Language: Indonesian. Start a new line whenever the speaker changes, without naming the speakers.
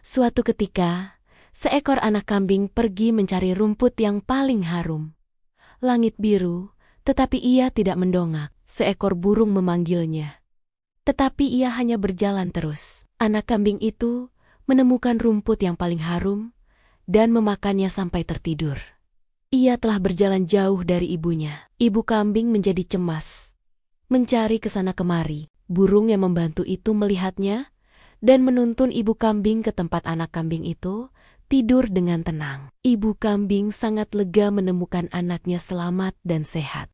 Suatu ketika, seekor anak kambing pergi mencari rumput yang paling harum. Langit biru, tetapi ia tidak mendongak. Seekor burung memanggilnya. Tetapi ia hanya berjalan terus. Anak kambing itu menemukan rumput yang paling harum dan memakannya sampai tertidur. Ia telah berjalan jauh dari ibunya. Ibu kambing menjadi cemas, mencari ke sana kemari. Burung yang membantu itu melihatnya dan menuntun ibu kambing ke tempat anak kambing itu tidur dengan tenang. Ibu kambing sangat lega menemukan anaknya selamat dan sehat.